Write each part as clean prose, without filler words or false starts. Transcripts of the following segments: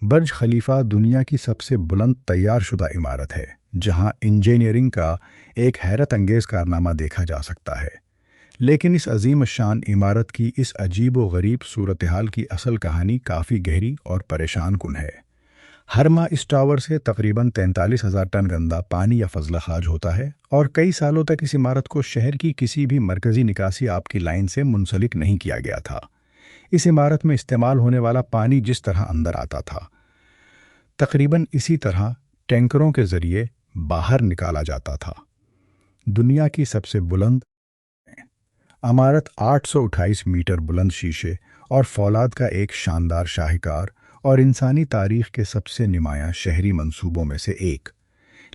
برج خلیفہ دنیا کی سب سے بلند تیار شدہ عمارت ہے جہاں انجینئرنگ کا ایک حیرت انگیز کارنامہ دیکھا جا سکتا ہے۔ لیکن اس عظیم الشان عمارت کی اس عجیب و غریب صورتحال کی اصل کہانی کافی گہری اور پریشان کن ہے۔ ہر ماہ اس ٹاور سے تقریباً 43,000 ٹن گندا پانی یا فضلہ خارج ہوتا ہے، اور کئی سالوں تک اس عمارت کو شہر کی کسی بھی مرکزی نکاسی آب کی لائن سے منسلک نہیں کیا گیا تھا۔ اس عمارت میں استعمال ہونے والا پانی جس طرح اندر آتا تھا، تقریباً اسی طرح ٹینکروں کے ذریعے باہر نکالا جاتا تھا۔ دنیا کی سب سے بلند عمارت 828 میٹر بلند شیشے اور فولاد کا ایک شاندار شاہکار اور انسانی تاریخ کے سب سے نمایاں شہری منصوبوں میں سے ایک،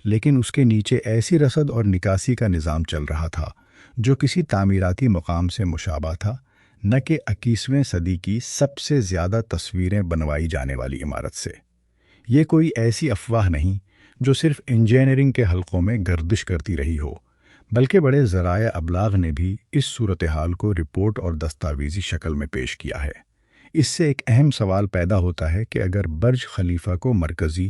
لیکن اس کے نیچے ایسی رسد اور نکاسی کا نظام چل رہا تھا جو کسی تعمیراتی مقام سے مشابہ تھا، نہ کہ 21ویں صدی کی سب سے زیادہ تصویریں بنوائی جانے والی عمارت سے۔ یہ کوئی ایسی افواہ نہیں جو صرف انجینئرنگ کے حلقوں میں گردش کرتی رہی ہو، بلکہ بڑے ذرائع ابلاغ نے بھی اس صورتحال کو رپورٹ اور دستاویزی شکل میں پیش کیا ہے۔ اس سے ایک اہم سوال پیدا ہوتا ہے کہ اگر برج خلیفہ کو مرکزی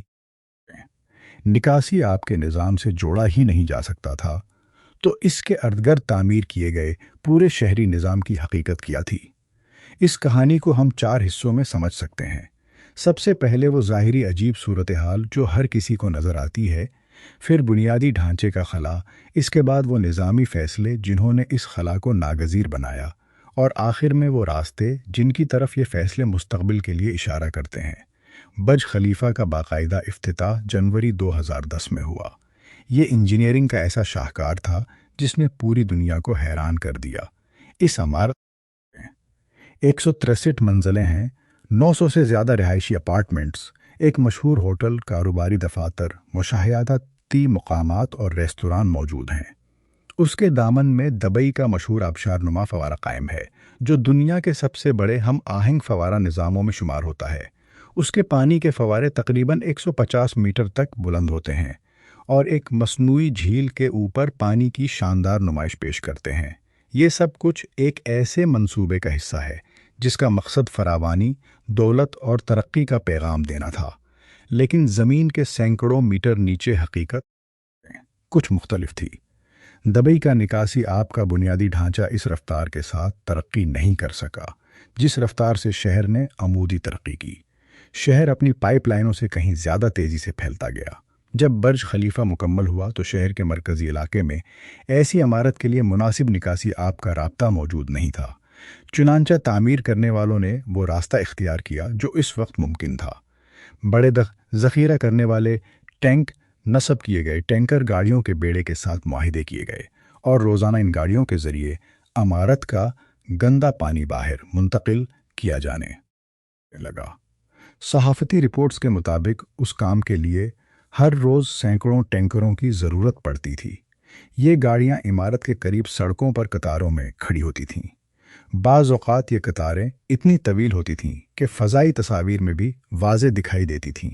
نکاسی آب کے نظام سے جوڑا ہی نہیں جا سکتا تھا، تو اس کے اردگرد تعمیر کیے گئے پورے شہری نظام کی حقیقت کیا تھی؟ اس کہانی کو ہم 4 حصوں میں سمجھ سکتے ہیں۔ سب سے پہلے وہ ظاہری عجیب صورتحال جو ہر کسی کو نظر آتی ہے، پھر بنیادی ڈھانچے کا خلا، اس کے بعد وہ نظامی فیصلے جنہوں نے اس خلا کو ناگزیر بنایا، اور آخر میں وہ راستے جن کی طرف یہ فیصلے مستقبل کے لیے اشارہ کرتے ہیں۔ برج خلیفہ کا باقاعدہ افتتاح جنوری 2010 میں ہوا۔ یہ انجینئرنگ کا ایسا شاہکار تھا جس نے پوری دنیا کو حیران کر دیا۔ اس عمارت میں 163 منزلیں ہیں، 900 سے زیادہ رہائشی اپارٹمنٹس، ایک مشہور ہوٹل، کاروباری دفاتر، مشاہداتی مقامات اور ریستوران موجود ہیں۔ اس کے دامن میں دبئی کا مشہور آبشار نما فوارہ قائم ہے، جو دنیا کے سب سے بڑے ہم آہنگ فوارہ نظاموں میں شمار ہوتا ہے۔ اس کے پانی کے فوارے تقریباً 150 میٹر تک بلند ہوتے ہیں اور ایک مصنوعی جھیل کے اوپر پانی کی شاندار نمائش پیش کرتے ہیں۔ یہ سب کچھ ایک ایسے منصوبے کا حصہ ہے جس کا مقصد فراوانی، دولت اور ترقی کا پیغام دینا تھا، لیکن زمین کے سینکڑوں میٹر نیچے حقیقت کچھ مختلف تھی۔ دبئی کا نکاسی آب کا بنیادی ڈھانچہ اس رفتار کے ساتھ ترقی نہیں کر سکا جس رفتار سے شہر نے عمودی ترقی کی۔ شہر اپنی پائپ لائنوں سے کہیں زیادہ تیزی سے پھیلتا گیا۔ جب برج خلیفہ مکمل ہوا تو شہر کے مرکزی علاقے میں ایسی عمارت کے لیے مناسب نکاسی آب کا رابطہ موجود نہیں تھا۔ چنانچہ تعمیر کرنے والوں نے وہ راستہ اختیار کیا جو اس وقت ممکن تھا۔ بڑے ذخیرہ کرنے والے ٹینک نصب کیے گئے، ٹینکر گاڑیوں کے بیڑے کے ساتھ معاہدے کیے گئے، اور روزانہ ان گاڑیوں کے ذریعے عمارت کا گندا پانی باہر منتقل کیا جانے لگا۔ صحافتی رپورٹس کے مطابق اس کام کے لیے ہر روز سینکڑوں ٹینکروں کی ضرورت پڑتی تھی۔ یہ گاڑیاں عمارت کے قریب سڑکوں پر قطاروں میں کھڑی ہوتی تھیں۔ بعض اوقات یہ قطاریں اتنی طویل ہوتی تھیں کہ فضائی تصاویر میں بھی واضح دکھائی دیتی تھیں۔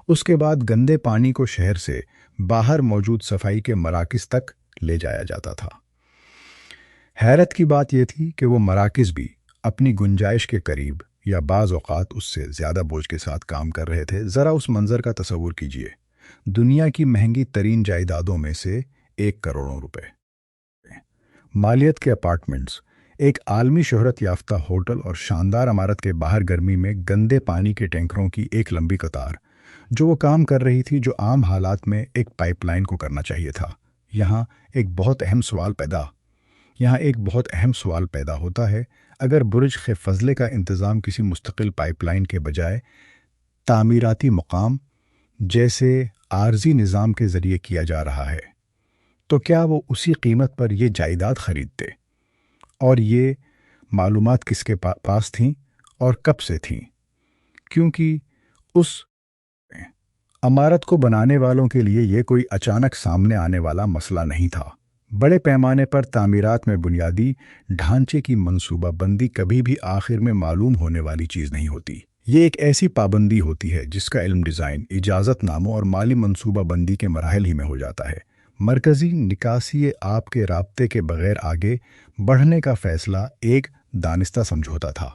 اس کے بعد گندے پانی کو شہر سے باہر موجود صفائی کے مراکز تک لے جایا جاتا تھا۔ حیرت کی بات یہ تھی کہ وہ مراکز بھی اپنی گنجائش کے قریب یا بعض اوقات اس سے زیادہ بوجھ کے ساتھ کام کر رہے تھے۔ ذرا اس منظر کا تصور کیجئے، دنیا کی مہنگی ترین جائیدادوں میں سے 1 کروڑ روپے مالیت کے اپارٹمنٹس، ایک عالمی شہرت یافتہ ہوٹل اور شاندار عمارت کے باہر گرمی میں گندے پانی کے ٹینکروں کی ایک لمبی قطار جو وہ کام کر رہی تھی جو عام حالات میں ایک پائپ لائن کو کرنا چاہیے تھا۔ یہاں ایک بہت اہم سوال پیدا ہوتا ہے۔ اگر برج فضلے کا انتظام کسی مستقل پائپ لائن کے بجائے تعمیراتی مقام جیسے عارضی نظام کے ذریعے کیا جا رہا ہے، تو کیا وہ اسی قیمت پر یہ جائیداد خریدتے؟ اور یہ معلومات کس کے پاس تھیں اور کب سے تھیں؟ کیونکہ اس عمارت کو بنانے والوں کے لیے یہ کوئی اچانک سامنے آنے والا مسئلہ نہیں تھا۔ بڑے پیمانے پر تعمیرات میں بنیادی ڈھانچے کی منصوبہ بندی کبھی بھی آخر میں معلوم ہونے والی چیز نہیں ہوتی۔ یہ ایک ایسی پابندی ہوتی ہے جس کا علم ڈیزائن، اجازت ناموں اور مالی منصوبہ بندی کے مراحل ہی میں ہو جاتا ہے۔ مرکزی نکاسی آب کے رابطے کے بغیر آگے بڑھنے کا فیصلہ ایک دانستہ سمجھوتا تھا۔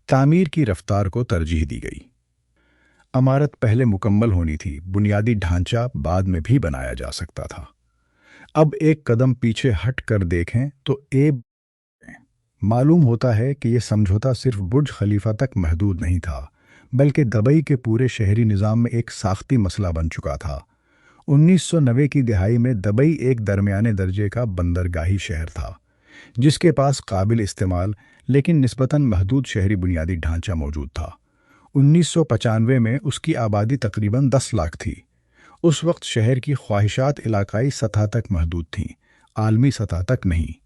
تعمیر کی رفتار کو ترجیح دی گئی۔ عمارت پہلے مکمل ہونی تھی، بنیادی ڈھانچہ بعد میں بھی بنایا جا سکتا تھا۔ اب ایک قدم پیچھے ہٹ کر دیکھیں تو معلوم ہوتا ہے کہ یہ سمجھوتا صرف برج خلیفہ تک محدود نہیں تھا، بلکہ دبئی کے پورے شہری نظام میں ایک ساختی مسئلہ بن چکا تھا۔ 1990 کی دہائی میں دبئی ایک درمیانے درجے کا بندرگاہی شہر تھا، جس کے پاس قابل استعمال لیکن نسبتاً محدود شہری بنیادی ڈھانچہ موجود تھا۔ 1995 میں اس کی آبادی تقریباً 10 لاکھ تھی۔ اس وقت شہر کی خواہشات علاقائی سطح تک محدود تھیں، عالمی سطح تک نہیں۔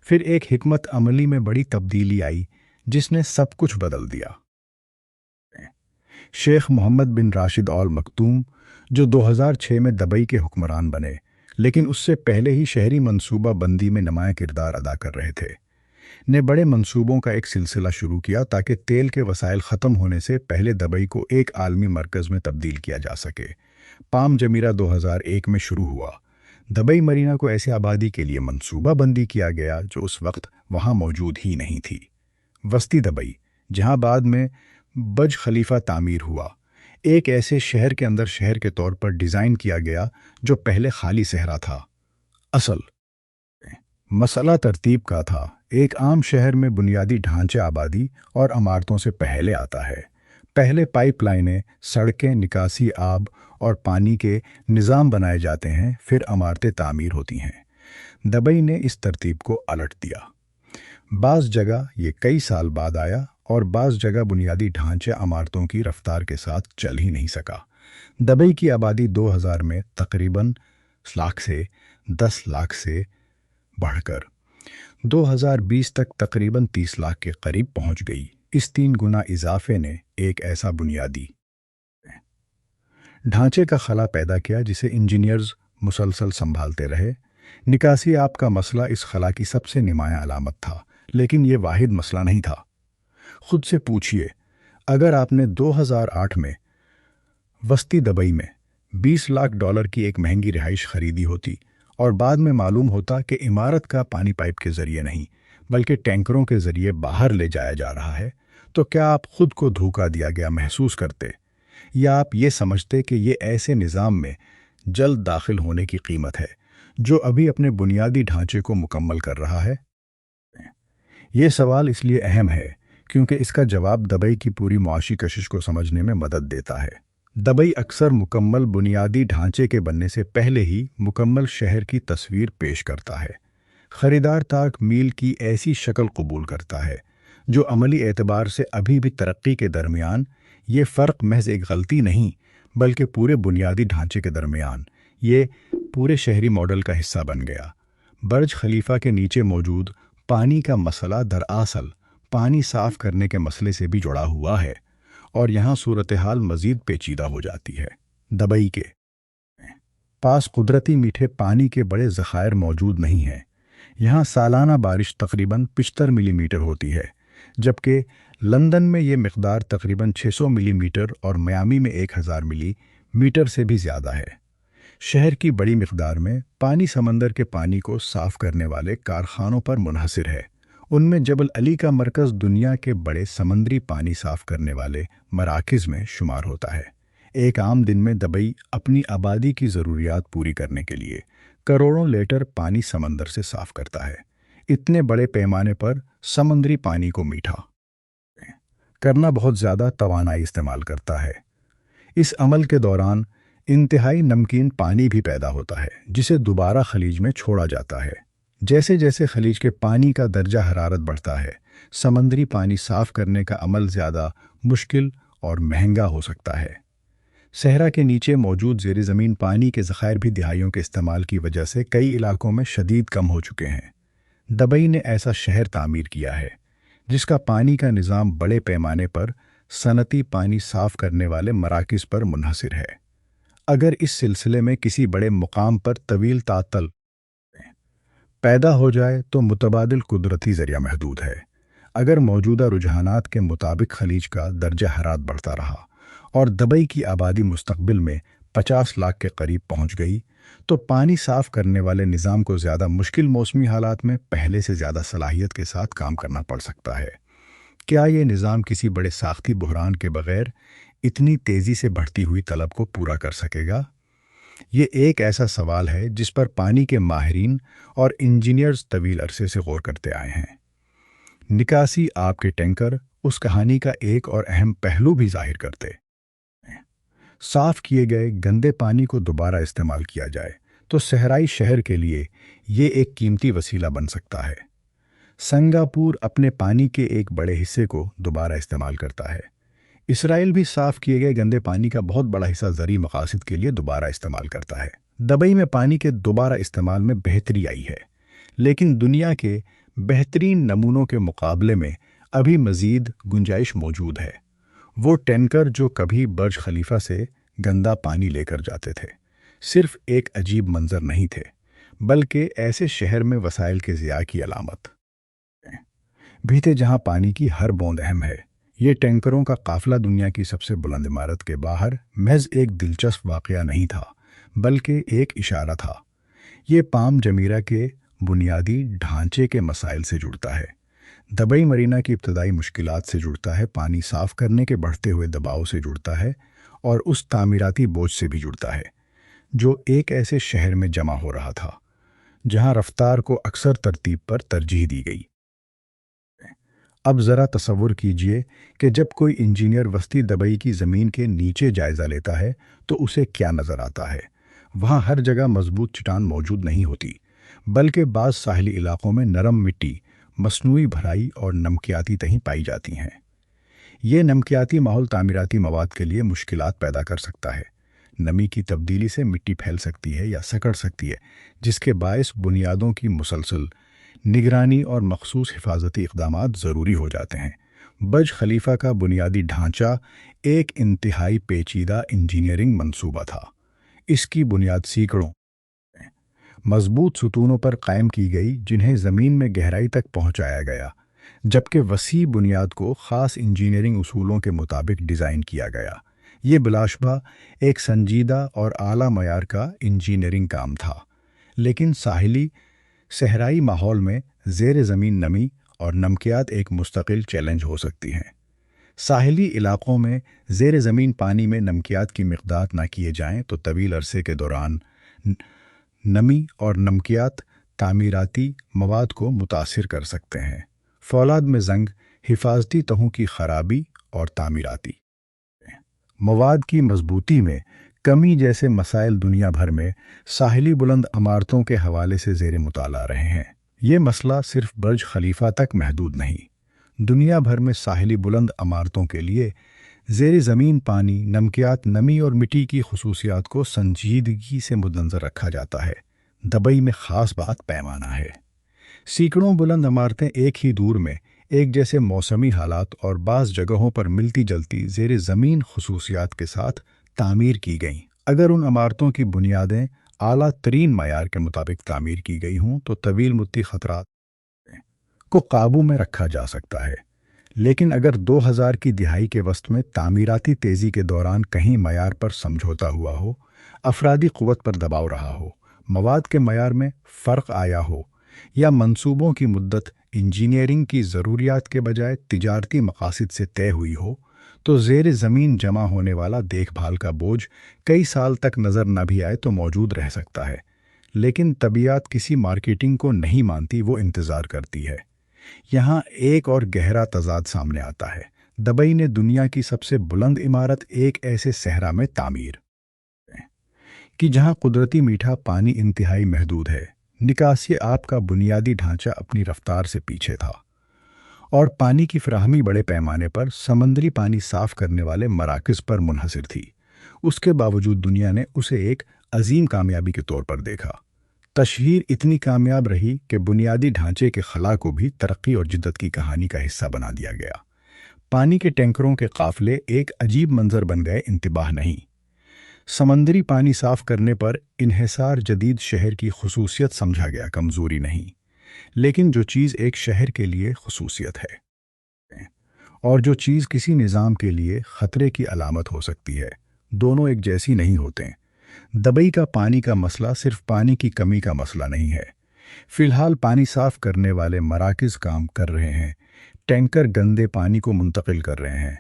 پھر ایک حکمت عملی میں بڑی تبدیلی آئی جس نے سب کچھ بدل دیا۔ شیخ محمد بن راشد آل مکتوم، جو 2006 میں دبئی کے حکمران بنے لیکن اس سے پہلے ہی شہری منصوبہ بندی میں نمایاں کردار ادا کر رہے تھے، نے بڑے منصوبوں کا ایک سلسلہ شروع کیا تاکہ تیل کے وسائل ختم ہونے سے پہلے دبئی کو ایک عالمی مرکز میں تبدیل کیا جا سکے۔ پام جمیرہ 2001 میں شروع ہوا۔ دبئی مرینا کو ایسے آبادی کے لیے منصوبہ بندی کیا گیا جو اس وقت وہاں موجود ہی نہیں تھی۔ وسطی دبئی، جہاں بعد میں برج خلیفہ تعمیر ہوا، ایک ایسے شہر کے اندر شہر کے طور پر ڈیزائن کیا گیا جو پہلے خالی صحرا تھا۔ اصل مسئلہ ترتیب کا تھا۔ ایک عام شہر میں بنیادی ڈھانچے آبادی اور عمارتوں سے پہلے آتا ہے۔ پہلے پائپ لائنیں، سڑکیں، نکاسی آب اور پانی کے نظام بنائے جاتے ہیں، پھر عمارتیں تعمیر ہوتی ہیں۔ دبئی نے اس ترتیب کو الٹ دیا۔ بعض جگہ یہ کئی سال بعد آیا اور بعض جگہ بنیادی ڈھانچے عمارتوں کی رفتار کے ساتھ چل ہی نہیں سکا۔ دبئی کی آبادی 2000 میں تقریباً لاکھ سے 10 لاکھ سے بڑھ کر 2020 تک تقریباً 30 لاکھ کے قریب پہنچ گئی۔ اس 3 گنا اضافے نے ایک ایسا بنیادی ڈھانچے کا خلا پیدا کیا جسے انجینئرز مسلسل سنبھالتے رہے۔ نکاسی آب کا مسئلہ اس خلا کی سب سے نمایاں علامت تھا، لیکن یہ واحد مسئلہ نہیں تھا۔ خود سے پوچھئے، اگر آپ نے 2008 میں وسطی دبئی میں $20 لاکھ کی ایک مہنگی رہائش خریدی ہوتی اور بعد میں معلوم ہوتا کہ عمارت کا پانی پائپ کے ذریعے نہیں بلکہ ٹینکروں کے ذریعے باہر لے جایا جا رہا ہے، تو کیا آپ خود کو دھوکہ دیا گیا محسوس کرتے، یا آپ یہ سمجھتے کہ یہ ایسے نظام میں جلد داخل ہونے کی قیمت ہے جو ابھی اپنے بنیادی ڈھانچے کو مکمل کر رہا ہے؟ یہ سوال اس لیے اہم ہے کیونکہ اس کا جواب دبئی کی پوری معاشی کشش کو سمجھنے میں مدد دیتا ہے۔ دبئی اکثر مکمل بنیادی ڈھانچے کے بننے سے پہلے ہی مکمل شہر کی تصویر پیش کرتا ہے۔ خریدار تاک میل کی ایسی شکل قبول کرتا ہے جو عملی اعتبار سے ابھی بھی ترقی کے درمیان، یہ فرق محض ایک غلطی نہیں بلکہ پورے بنیادی ڈھانچے کے درمیان یہ پورے شہری ماڈل کا حصہ بن گیا۔ برج خلیفہ کے نیچے موجود پانی کا مسئلہ دراصل پانی صاف کرنے کے مسئلے سے بھی جڑا ہوا ہے، اور یہاں صورتحال مزید پیچیدہ ہو جاتی ہے۔ دبئی کے پاس قدرتی میٹھے پانی کے بڑے ذخائر موجود نہیں ہیں۔ یہاں سالانہ بارش تقریباً 75 ملی میٹر ہوتی ہے، جبکہ لندن میں یہ مقدار تقریباً 600 ملی میٹر اور میامی میں 1000 ملی میٹر سے بھی زیادہ ہے۔ شہر کی بڑی مقدار میں پانی سمندر کے پانی کو صاف کرنے والے کارخانوں پر منحصر ہے۔ ان میں جبل علی کا مرکز دنیا کے بڑے سمندری پانی صاف کرنے والے مراکز میں شمار ہوتا ہے۔ ایک عام دن میں دبئی اپنی آبادی کی ضروریات پوری کرنے کے لیے کروڑوں لیٹر پانی سمندر سے صاف کرتا ہے۔ اتنے بڑے پیمانے پر سمندری پانی کو میٹھا کرنا بہت زیادہ توانائی استعمال کرتا ہے۔ اس عمل کے دوران انتہائی نمکین پانی بھی پیدا ہوتا ہے جسے دوبارہ خلیج میں چھوڑا جاتا ہے۔ جیسے جیسے خلیج کے پانی کا درجہ حرارت بڑھتا ہے، سمندری پانی صاف کرنے کا عمل زیادہ مشکل اور مہنگا ہو سکتا ہے۔ صحرا کے نیچے موجود زیر زمین پانی کے ذخائر بھی دہائیوں کے استعمال کی وجہ سے کئی علاقوں میں شدید کم ہو چکے ہیں۔ دبئی نے ایسا شہر تعمیر کیا ہے جس کا پانی کا نظام بڑے پیمانے پر صنعتی پانی صاف کرنے والے مراکز پر منحصر ہے۔ اگر اس سلسلے میں کسی بڑے مقام پر طویل تعطل پیدا ہو جائے تو متبادل قدرتی ذریعہ محدود ہے۔ اگر موجودہ رجحانات کے مطابق خلیج کا درجہ حرارت بڑھتا رہا اور دبئی کی آبادی مستقبل میں 50 لاکھ کے قریب پہنچ گئی تو پانی صاف کرنے والے نظام کو زیادہ مشکل موسمی حالات میں پہلے سے زیادہ صلاحیت کے ساتھ کام کرنا پڑ سکتا ہے۔ کیا یہ نظام کسی بڑے ساختی بحران کے بغیر اتنی تیزی سے بڑھتی ہوئی طلب کو پورا کر سکے گا؟ یہ ایک ایسا سوال ہے جس پر پانی کے ماہرین اور انجینئرز طویل عرصے سے غور کرتے آئے ہیں۔ نکاسی آب کے ٹینکر اس کہانی کا ایک اور اہم پہلو بھی ظاہر کرتے ہیں۔ صاف کیے گئے گندے پانی کو دوبارہ استعمال کیا جائے تو صحرائی شہر کے لیے یہ ایک قیمتی وسیلہ بن سکتا ہے۔ سنگاپور اپنے پانی کے ایک بڑے حصے کو دوبارہ استعمال کرتا ہے۔ اسرائیل بھی صاف کیے گئے گندے پانی کا بہت بڑا حصہ زرعی مقاصد کے لیے دوبارہ استعمال کرتا ہے۔ دبئی میں پانی کے دوبارہ استعمال میں بہتری آئی ہے، لیکن دنیا کے بہترین نمونوں کے مقابلے میں ابھی مزید گنجائش موجود ہے۔ وہ ٹینکر جو کبھی برج خلیفہ سے گندا پانی لے کر جاتے تھے، صرف ایک عجیب منظر نہیں تھے، بلکہ ایسے شہر میں وسائل کے ضیاع کی علامت بھی تھے جہاں پانی کی ہر بوند اہم ہے۔ یہ ٹینکروں کا قافلہ دنیا کی سب سے بلند عمارت کے باہر محض ایک دلچسپ واقعہ نہیں تھا، بلکہ ایک اشارہ تھا۔ یہ پام جمیرہ کے بنیادی ڈھانچے کے مسائل سے جڑتا ہے، دبئی مرینا کی ابتدائی مشکلات سے جڑتا ہے، پانی صاف کرنے کے بڑھتے ہوئے دباؤ سے جڑتا ہے، اور اس تعمیراتی بوجھ سے بھی جڑتا ہے جو ایک ایسے شہر میں جمع ہو رہا تھا جہاں رفتار کو اکثر ترتیب پر ترجیح دی گئی۔ اب ذرا تصور کیجئے کہ جب کوئی انجینئر وسطی دبئی کی زمین کے نیچے جائزہ لیتا ہے تو اسے کیا نظر آتا ہے؟ وہاں ہر جگہ مضبوط چٹان موجود نہیں ہوتی، بلکہ بعض ساحلی علاقوں میں نرم مٹی، مصنوعی بھرائی اور نمکیاتی تہیں پائی جاتی ہیں۔ یہ نمکیاتی ماحول تعمیراتی مواد کے لیے مشکلات پیدا کر سکتا ہے۔ نمی کی تبدیلی سے مٹی پھیل سکتی ہے یا سکڑ سکتی ہے، جس کے باعث بنیادوں کی مسلسل نگرانی اور مخصوص حفاظتی اقدامات ضروری ہو جاتے ہیں۔ برج خلیفہ کا بنیادی ڈھانچہ ایک انتہائی پیچیدہ انجینئرنگ منصوبہ تھا۔ اس کی بنیاد سینکڑوں مضبوط ستونوں پر قائم کی گئی جنہیں زمین میں گہرائی تک پہنچایا گیا، جبکہ وسیع بنیاد کو خاص انجینئرنگ اصولوں کے مطابق ڈیزائن کیا گیا۔ یہ بلا شبہ ایک سنجیدہ اور اعلیٰ معیار کا انجینئرنگ کام تھا، لیکن ساحلی صحرائی ماحول میں زیر زمین نمی اور نمکیات ایک مستقل چیلنج ہو سکتی ہیں۔ ساحلی علاقوں میں زیر زمین پانی میں نمکیات کی مقدار نہ کیے جائیں تو طویل عرصے کے دوران نمی اور نمکیات تعمیراتی مواد کو متاثر کر سکتے ہیں۔ فولاد میں زنگ، حفاظتی تہوں کی خرابی اور تعمیراتی مواد کی مضبوطی میں کمی جیسے مسائل دنیا بھر میں ساحلی بلند عمارتوں کے حوالے سے زیر مطالعہ رہے ہیں۔ یہ مسئلہ صرف برج خلیفہ تک محدود نہیں۔ دنیا بھر میں ساحلی بلند عمارتوں کے لیے زیر زمین پانی، نمکیات، نمی اور مٹی کی خصوصیات کو سنجیدگی سے مدنظر رکھا جاتا ہے۔ دبئی میں خاص بات پیمانہ ہے۔ سینکڑوں بلند عمارتیں ایک ہی دور میں ایک جیسے موسمی حالات اور بعض جگہوں پر ملتی جلتی زیر زمین خصوصیات کے ساتھ تعمیر کی گئیں۔ اگر ان عمارتوں کی بنیادیں اعلیٰ ترین معیار کے مطابق تعمیر کی گئی ہوں تو طویل مدتی خطرات کو قابو میں رکھا جا سکتا ہے، لیکن اگر 2000 کی دہائی کے وسط میں تعمیراتی تیزی کے دوران کہیں معیار پر سمجھوتا ہوا ہو، افرادی قوت پر دباؤ رہا ہو، مواد کے معیار میں فرق آیا ہو، یا منصوبوں کی مدت انجینئرنگ کی ضروریات کے بجائے تجارتی مقاصد سے طے ہوئی ہو، تو زیر زمین جمع ہونے والا دیکھ بھال کا بوجھ کئی سال تک نظر نہ بھی آئے تو موجود رہ سکتا ہے۔ لیکن طبیعت کسی مارکیٹنگ کو نہیں مانتی، وہ انتظار کرتی ہے۔ یہاں ایک اور گہرا تضاد سامنے آتا ہے۔ دبئی نے دنیا کی سب سے بلند عمارت ایک ایسے صحرا میں تعمیر کی جہاں قدرتی میٹھا پانی انتہائی محدود ہے، نکاسی آب کا بنیادی ڈھانچہ اپنی رفتار سے پیچھے تھا، اور پانی کی فراہمی بڑے پیمانے پر سمندری پانی صاف کرنے والے مراکز پر منحصر تھی۔ اس کے باوجود دنیا نے اسے ایک عظیم کامیابی کے طور پر دیکھا۔ تشہیر اتنی کامیاب رہی کہ بنیادی ڈھانچے کے خلا کو بھی ترقی اور جدت کی کہانی کا حصہ بنا دیا گیا۔ پانی کے ٹینکروں کے قافلے ایک عجیب منظر بن گئے، انتباہ نہیں۔ سمندری پانی صاف کرنے پر انحصار جدید شہر کی خصوصیت سمجھا گیا، کمزوری نہیں۔ لیکن جو چیز ایک شہر کے لیے خصوصیت ہے اور جو چیز کسی نظام کے لیے خطرے کی علامت ہو سکتی ہے، دونوں ایک جیسی نہیں ہوتے۔ دبئی کا پانی کا مسئلہ صرف پانی کی کمی کا مسئلہ نہیں ہے۔ فی الحال پانی صاف کرنے والے مراکز کام کر رہے ہیں، ٹینکر گندے پانی کو منتقل کر رہے ہیں،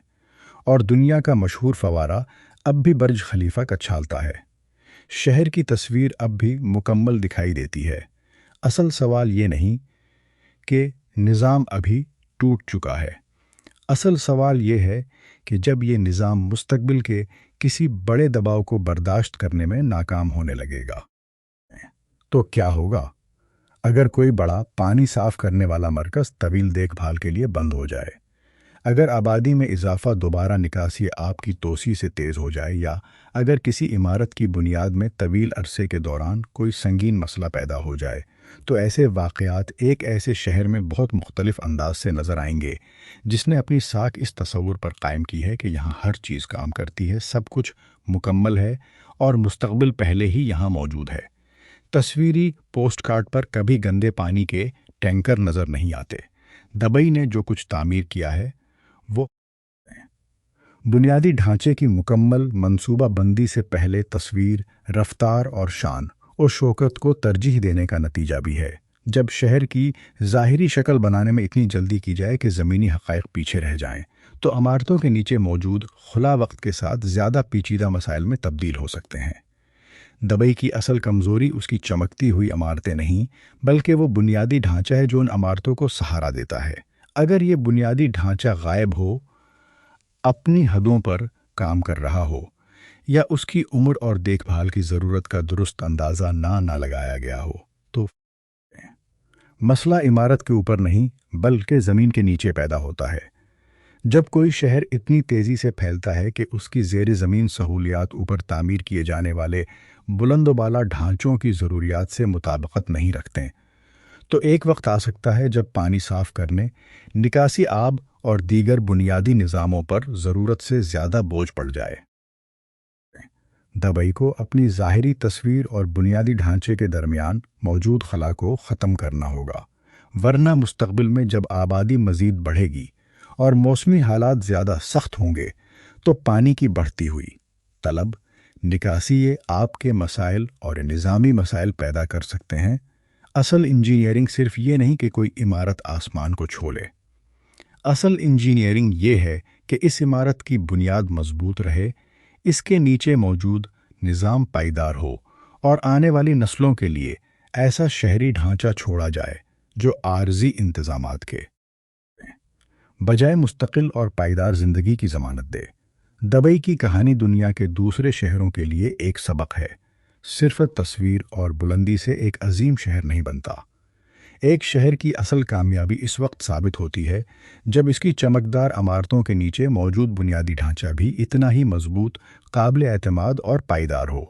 اور دنیا کا مشہور فوارہ اب بھی برج خلیفہ کا چھالتا ہے۔ شہر کی تصویر اب بھی مکمل دکھائی دیتی ہے۔ اصل سوال یہ نہیں کہ نظام ابھی ٹوٹ چکا ہے۔ اصل سوال یہ ہے کہ جب یہ نظام مستقبل کے کسی بڑے دباؤ کو برداشت کرنے میں ناکام ہونے لگے گا تو کیا ہوگا؟ اگر کوئی بڑا پانی صاف کرنے والا مرکز طویل دیکھ بھال کے لیے بند ہو جائے، اگر آبادی میں اضافہ دوبارہ نکاسی آب کی توسیع سے تیز ہو جائے، یا اگر کسی عمارت کی بنیاد میں طویل عرصے کے دوران کوئی سنگین مسئلہ پیدا ہو جائے، تو ایسے واقعات ایک ایسے شہر میں بہت مختلف انداز سے نظر آئیں گے جس نے اپنی ساکھ اس تصور پر قائم کی ہے کہ یہاں ہر چیز کام کرتی ہے، سب کچھ مکمل ہے اور مستقبل پہلے ہی یہاں موجود ہے۔ تصویری پوسٹ کارڈ پر کبھی گندے پانی کے ٹینکر نظر نہیں آتے۔ دبئی نے جو کچھ تعمیر کیا ہے وہ بنیادی ڈھانچے کی مکمل منصوبہ بندی سے پہلے تصویر، رفتار اور شان و شوکت کو ترجیح دینے کا نتیجہ بھی ہے۔ جب شہر کی ظاہری شکل بنانے میں اتنی جلدی کی جائے کہ زمینی حقائق پیچھے رہ جائیں، تو عمارتوں کے نیچے موجود خلا وقت کے ساتھ زیادہ پیچیدہ مسائل میں تبدیل ہو سکتے ہیں۔ دبئی کی اصل کمزوری اس کی چمکتی ہوئی عمارتیں نہیں، بلکہ وہ بنیادی ڈھانچہ ہے جو ان عمارتوں کو سہارا دیتا ہے۔ اگر یہ بنیادی ڈھانچہ غائب ہو، اپنی حدوں پر کام کر رہا ہو، یا اس کی عمر اور دیکھ بھال کی ضرورت کا درست اندازہ نہ لگایا گیا ہو، تو مسئلہ عمارت کے اوپر نہیں بلکہ زمین کے نیچے پیدا ہوتا ہے۔ جب کوئی شہر اتنی تیزی سے پھیلتا ہے کہ اس کی زیر زمین سہولیات اوپر تعمیر کیے جانے والے بلند و بالا ڈھانچوں کی ضروریات سے مطابقت نہیں رکھتے، تو ایک وقت آ سکتا ہے جب پانی صاف کرنے، نکاسی آب اور دیگر بنیادی نظاموں پر ضرورت سے زیادہ بوجھ پڑ جائے۔ دبئی کو اپنی ظاہری تصویر اور بنیادی ڈھانچے کے درمیان موجود خلا کو ختم کرنا ہوگا، ورنہ مستقبل میں جب آبادی مزید بڑھے گی اور موسمی حالات زیادہ سخت ہوں گے، تو پانی کی بڑھتی ہوئی طلب، نکاسی آب کے مسائل اور نظامی مسائل پیدا کر سکتے ہیں۔ اصل انجینئرنگ صرف یہ نہیں کہ کوئی عمارت آسمان کو چھو لے۔ اصل انجینئرنگ یہ ہے کہ اس عمارت کی بنیاد مضبوط رہے، اس کے نیچے موجود نظام پائیدار ہو، اور آنے والی نسلوں کے لیے ایسا شہری ڈھانچہ چھوڑا جائے جو عارضی انتظامات کے بجائے مستقل اور پائیدار زندگی کی ضمانت دے۔ دبئی کی کہانی دنیا کے دوسرے شہروں کے لیے ایک سبق ہے۔ صرف تصویر اور بلندی سے ایک عظیم شہر نہیں بنتا۔ ایک شہر کی اصل کامیابی اس وقت ثابت ہوتی ہے جب اس کی چمکدار عمارتوں کے نیچے موجود بنیادی ڈھانچہ بھی اتنا ہی مضبوط، قابل اعتماد اور پائیدار ہو۔